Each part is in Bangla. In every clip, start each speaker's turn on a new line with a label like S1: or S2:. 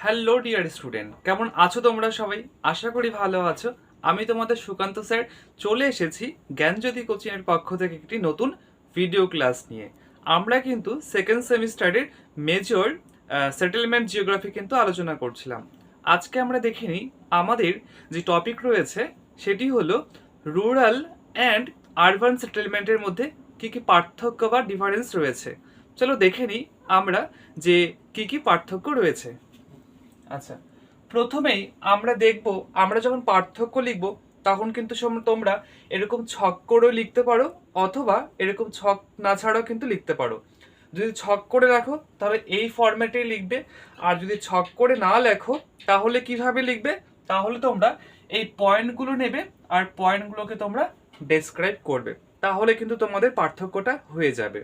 S1: হ্যালো ডিয়ার স্টুডেন্ট, কেমন আছো তোমরা সবাই? আশা করি ভালো আছো। আমি তোমাদের সুকান্ত স্যার চলে এসেছি জ্ঞানজ্যোতি কোচিং এর পক্ষ থেকে একটি নতুন ভিডিও ক্লাস নিয়ে। আমরা কিন্তু সেকেন্ড সেমিস্টারের মেজর সেটেলমেন্ট জিওগ্রাফি কিন্তু আলোচনা করছিলাম। আজকে আমরা দেখে নিই আমাদের যে টপিক রয়েছে সেটি হলো রুরাল অ্যান্ড আরবান সেটেলমেন্টের মধ্যে কি কি পার্থক্য বা ডিফারেন্স রয়েছে। চলো দেখে নিই আমরা যে কি কি পার্থক্য রয়েছে। আচ্ছা, প্রথমেই আমরা দেখব, আমরা যখন পার্থক্য লিখব তখন কিন্তু তোমরা এরকম ছক করেও লিখতে পারো, অথবা এরকম ছক না ছাড়াও কিন্তু লিখতে পারো। যদি ছক করে রাখো তাহলে এই ফরম্যাটেই লিখবে, আর যদি ছক করে না লেখো তাহলে কিভাবে লিখবে? তাহলে তোমরা এই পয়েন্টগুলো নেবে আর পয়েন্টগুলোকে তোমরা ডেসক্রাইব করবে, তাহলে কিন্তু তোমাদের পার্থক্যটা হয়ে যাবে।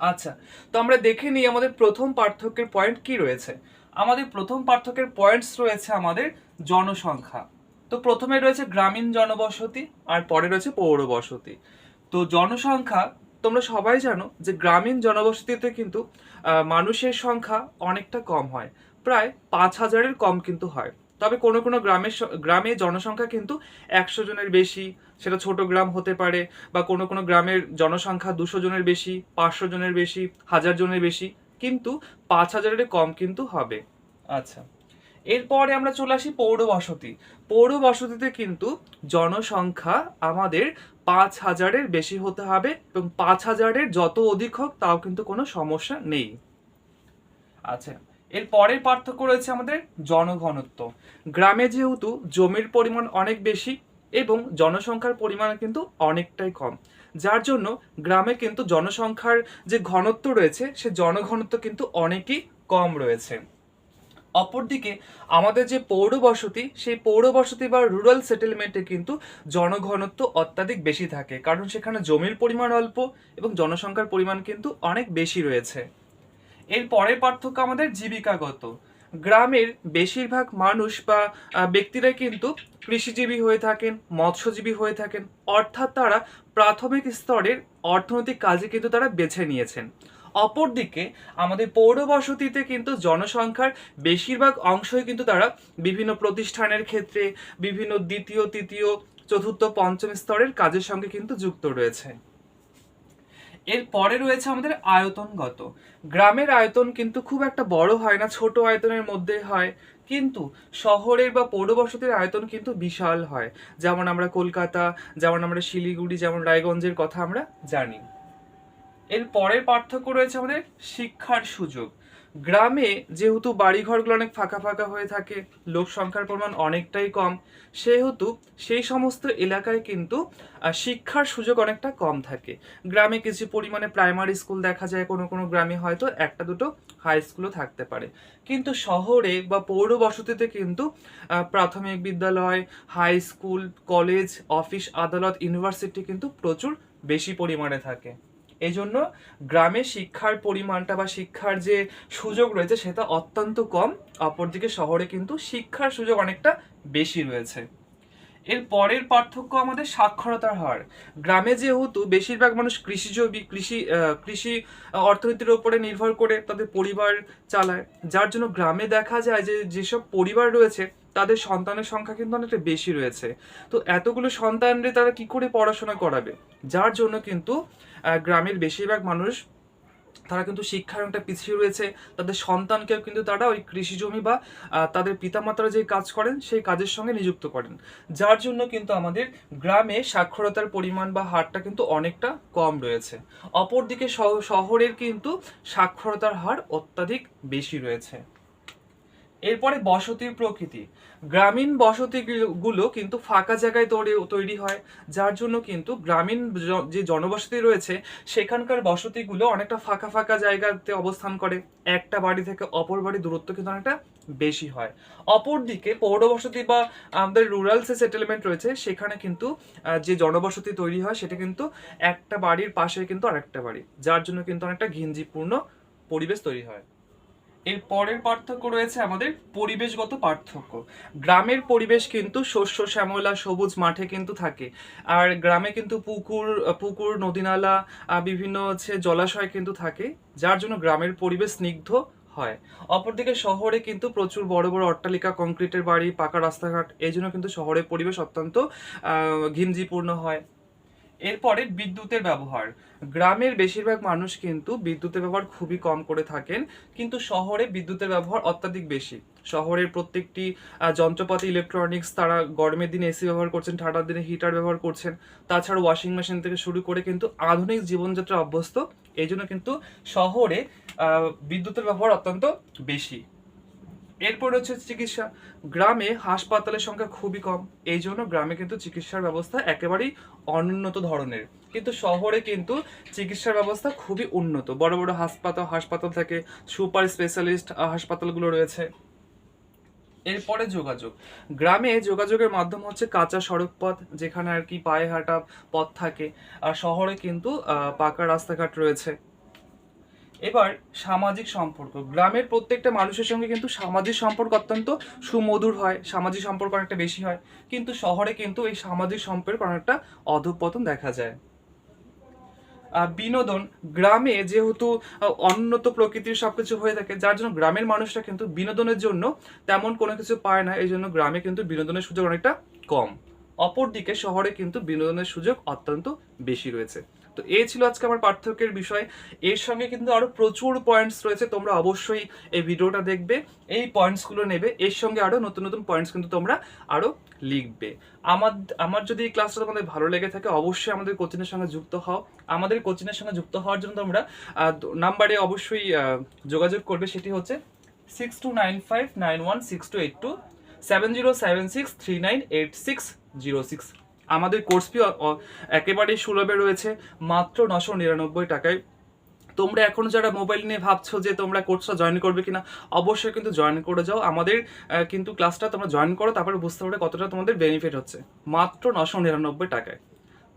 S1: আচ্ছা, তো আমরা দেখে নিই আমাদের প্রথম পার্থক্যের পয়েন্ট কি রয়েছে। আমাদের প্রথম পার্থক্যের পয়েন্টস রয়েছে আমাদের জনসংখ্যা। তো প্রথমে রয়েছে গ্রামীণ জনবসতি আর পরে রয়েছে পৌর বসতি। তো জনসংখ্যা, তোমরা সবাই জানো যে গ্রামীণ জনবসতিতে কিন্তু মানুষের সংখ্যা অনেকটা কম হয়, প্রায় 5,000-এর কম কিন্তু হয়। তবে কোনো কোনো গ্রামে জনসংখ্যা কিন্তু 100 জনের বেশি, সেটা ছোট গ্রাম হতে পারে, বা কোনো কোনো গ্রামের জনসংখ্যা 200 জনের বেশি, 500 জনের বেশি, 1000 জনের বেশি, কিন্তু 5,000-এর কম কিন্তু হবে। আচ্ছা, এরপরে আমরা চলে আসি পৌর বসতি। পৌর বসতিতে কিন্তু জনসংখ্যা আমাদের 5,000-এর বেশি হতে হবে, এবং 5,000-এর যত অধিক হোক তাও কিন্তু কোনো সমস্যা নেই। আচ্ছা, এর পরের পার্থক্য রয়েছে আমাদের জনঘনত্ব। গ্রামে যেহেতু জমির পরিমাণ অনেক বেশি এবং জনসংখ্যার পরিমাণ কিন্তু অনেকটাই কম, যার জন্য গ্রামে কিন্তু জনসংখ্যার যে ঘনত্ব রয়েছে সে জনঘনত্ব কিন্তু অনেকই কম রয়েছে। অপরদিকে আমাদের যে পৌর বসতি, সেই পৌর বসতি বা রুরাল সেটেলমেন্টে কিন্তু জনঘনত্ব অত্যাধিক বেশি থাকে, কারণ সেখানে জমির পরিমাণ অল্প এবং জনসংখ্যার পরিমাণ কিন্তু অনেক বেশি রয়েছে। এর পরের পার্থক্য আমাদের জীবিকাগত। গ্রামের বেশিরভাগ মানুষ বা ব্যক্তিরা কিন্তু কৃষিজীবী হয়ে থাকেন, মৎস্যজীবী হয়ে থাকেন, অর্থাৎ তারা প্রাথমিক স্তরের অর্থনৈতিক কাজে কিন্তু তারা বেছে নিয়েছেন। অপরদিকে আমাদের পৌর বসতিতে কিন্তু জনসংখ্যার বেশিরভাগ অংশই কিন্তু তারা বিভিন্ন প্রতিষ্ঠানের ক্ষেত্রে, বিভিন্ন দ্বিতীয় তৃতীয় চতুর্থ পঞ্চম স্তরের কাজের সঙ্গে কিন্তু যুক্ত রয়েছে। এর পরে রয়েছে আমাদের আয়তনগত। গ্রামের আয়তন কিন্তু খুব একটা বড় হয় না, ছোট আয়তনের মধ্যে হয়, কিন্তু শহরের বা পৌরবসতির আয়তন কিন্তু বিশাল হয়। যেমন আমরা কলকাতা, যেমন আমরা শিলিগুড়ি, যেমন রায়গঞ্জের কথা আমরা জানি। এর পরের পার্থক্য রয়েছে আমাদের শিক্ষার সুযোগ। গ্রামে যেহেতু বাড়িঘরগুলো অনেক ফাঁকা ফাঁকা হয়ে থাকে, লোক সংখ্যার পরিমাণ অনেকটাই কম, সেহেতু সেই সমস্ত এলাকায় কিন্তু শিক্ষার সুযোগ অনেকটা কম থাকে। গ্রামে কিছু পরিমাণে প্রাইমারি স্কুল দেখা যায়, কোনো কোনো গ্রামে হয়তো একটা দুটো হাই স্কুলও থাকতে পারে, কিন্তু শহরে বা পৌর বসতিতে কিন্তু প্রাথমিক বিদ্যালয়, হাই স্কুল, কলেজ, অফিস আদালত, ইউনিভার্সিটি কিন্তু প্রচুর বেশি পরিমাণে থাকে। এই জন্য গ্রামে শিক্ষার পরিমাণটা বা শিক্ষার যে সুযোগ রয়েছে সেটা অত্যন্ত কম, অপরদিকে শহরে কিন্তু শিক্ষার সুযোগ অনেকটা বেশি রয়েছে। এর পরের পার্থক্য আমাদের সাক্ষরতার হার। গ্রামে যেহেতু বেশিরভাগ মানুষ কৃষিজীবী, কৃষি অর্থনীতির উপরে নির্ভর করে তাদের পরিবার চালায়, যার জন্য গ্রামে দেখা যায় যে যেসব পরিবার রয়েছে তাদের সন্তানের সংখ্যা কিন্তু অনেকটা বেশি রয়েছে। তো এতগুলো সন্তানরে তারা কি করে পড়াশোনা করাবে, যার জন্য কিন্তু গ্রামের বেশিরভাগ মানুষ তারা কিন্তু শিক্ষার একটা পিছিয়ে রয়েছে। তাদের সন্তানকেও কিন্তু তারা ওই কৃষি জমি বা তাদের পিতামাতারা যে কাজ করেন সেই কাজের সঙ্গে নিযুক্ত করেন, যার জন্য কিন্তু আমাদের গ্রামে সাক্ষরতার পরিমাণ বা হারটা কিন্তু অনেকটা কম রয়েছে। অপরদিকে শহরের কিন্তু সাক্ষরতার হার অত্যাধিক বেশি রয়েছে। এরপরে বসতির প্রকৃতি। গ্রামীণ বসতিগুলো কিন্তু ফাঁকা জায়গায় তৈরি হয়, যার জন্য কিন্তু গ্রামীণ যে জনবসতি রয়েছে সেখানকার বসতিগুলো অনেকটা ফাঁকা ফাঁকা জায়গাতে অবস্থান করে, একটা বাড়ি থেকে অপর বাড়ির দূরত্ব কিন্তু অনেকটা বেশি হয়। অপরদিকে পৌরবসতি বা আমাদের রুরাল যে সেটেলমেন্ট রয়েছে সেখানে কিন্তু যে জনবসতি তৈরি হয় সেটা কিন্তু একটা বাড়ির পাশে কিন্তু আরেকটা বাড়ি, যার জন্য কিন্তু অনেকটা ঘিঞ্জিপূর্ণ পরিবেশ তৈরি হয়। এর পরের পার্থক্য রয়েছে আমাদের পরিবেশগত পার্থক্য। গ্রামের পরিবেশ কিন্তু শস্য শ্যামলা সবুজ মাঠে কিন্তু থাকে, আর গ্রামে কিন্তু পুকুর পুকুর নদীনালা, বিভিন্ন হচ্ছে জলাশয় কিন্তু থাকে, যার জন্য গ্রামের পরিবেশ স্নিগ্ধ হয়। অপরদিকে শহরে কিন্তু প্রচুর বড় বড় অট্টালিকা, কংক্রিটের বাড়ি, পাকা রাস্তাঘাট, এই জন্য কিন্তু শহরের পরিবেশ অত্যন্ত ঘিঞ্জিপূর্ণ হয়। এরপরে বিদ্যুতের ব্যবহার। গ্রামের বেশিরভাগ মানুষ কিন্তু বিদ্যুতের ব্যবহার খুবই কম করে থাকেন, কিন্তু শহরে বিদ্যুতের ব্যবহার অত্যাধিক বেশি। শহরের প্রত্যেকটি যন্ত্রপাতি, ইলেকট্রনিক্স, তারা গরমের দিনে এসি ব্যবহার করছেন, ঠান্ডার দিনে হিটার ব্যবহার করছেন। তাছাড়া ওয়াশিং মেশিন থেকে শুরু করে কিন্তু আধুনিক জীবনযাত্রা অভ্যস্ত। এই জন্য কিন্তু শহরে বিদ্যুতের ব্যবহার অত্যন্ত বেশি। এরপর হচ্ছে চিকিৎসা। গ্রামে হাসপাতালের সংখ্যা খুবই কম, এই জন্য গ্রামে কিন্তু চিকিৎসার ব্যবস্থা একেবারেই অনুন্নত ধরনের। কিন্তু শহরে কিন্তু চিকিৎসার ব্যবস্থা খুবই উন্নত, বড় বড় হাসপাতাল থেকে সুপার স্পেশালিস্ট হাসপাতালগুলো রয়েছে। এরপরে যোগাযোগ। গ্রামে যোগাযোগের মাধ্যম হচ্ছে কাঁচা সড়ক পথ, যেখানে আর কি পায়ে হাঁটা পথ থাকে। আর শহরে কিন্তু পাকা রাস্তাঘাট রয়েছে। এবার সামাজিক সম্পর্ক। গ্রামের প্রত্যেকটা মানুষের সঙ্গে কিন্তু সামাজিক সম্পর্ক অত্যন্ত সুমধুর হয়, সামাজিক সম্পর্ক অনেকটা বেশি হয়। কিন্তু শহরে কিন্তু এই সামাজিক সম্পর্ক অনেকটা অধঃপতন দেখা যায়। বিনোদন। গ্রামে যেহেতু উন্নত প্রকৃতির সবকিছু হয়ে থাকে, যার জন্য গ্রামের মানুষরা কিন্তু বিনোদনের জন্য তেমন কোনো কিছু পায় না, এই জন্য গ্রামে কিন্তু বিনোদনের সুযোগ অনেকটা কম। অপরদিকে শহরে কিন্তু বিনোদনের সুযোগ অত্যন্ত বেশি রয়েছে। তো এই ছিল আজকে আমার পার্থক্যের বিষয়। এর সঙ্গে কিন্তু আরো প্রচুর পয়েন্টস রয়েছে, তোমরা অবশ্যই এই ভিডিওটা দেখবে, এই পয়েন্টসগুলো নেবে, এর সঙ্গে আরো নতুন নতুন পয়েন্টস কিন্তু তোমরা আরো লিখবে। আমার আমার যদি এই ক্লাসটা তোমাদের ভালো লেগে থাকে, অবশ্যই আমাদের কোচিংয়ের সঙ্গে যুক্ত হও। আমাদের কোচিংয়ের সঙ্গে যুক্ত হওয়ার জন্য তোমরা নাম্বারে অবশ্যই যোগাযোগ করবে, সেটি হচ্ছে 6295916282 7076398606। আমাদের কোর্স ফি একেবারেই সুলভে রয়েছে, মাত্র 999 টাকায়। তোমরা এখন যারা মোবাইল নিয়ে ভাবছো যে তোমরা কোর্সটা জয়েন করবে কিনা, অবশ্যই কিন্তু জয়েন করে যাও। আমাদের কিন্তু ক্লাসটা তোমরা জয়েন করো, তারপরে বুঝতে পারবে কতটা তোমাদের বেনিফিট হচ্ছে, মাত্র 999 টাকায়।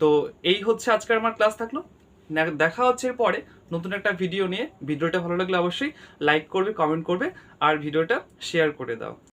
S1: তো এই হচ্ছে আজকের আমার ক্লাস থাকলো। দেখা হচ্ছে পরে নতুন একটা ভিডিও নিয়ে। ভিডিওটা ভালো লাগলে অবশ্যই লাইক করবে, কমেন্ট করবে, আর ভিডিওটা শেয়ার করে দাও।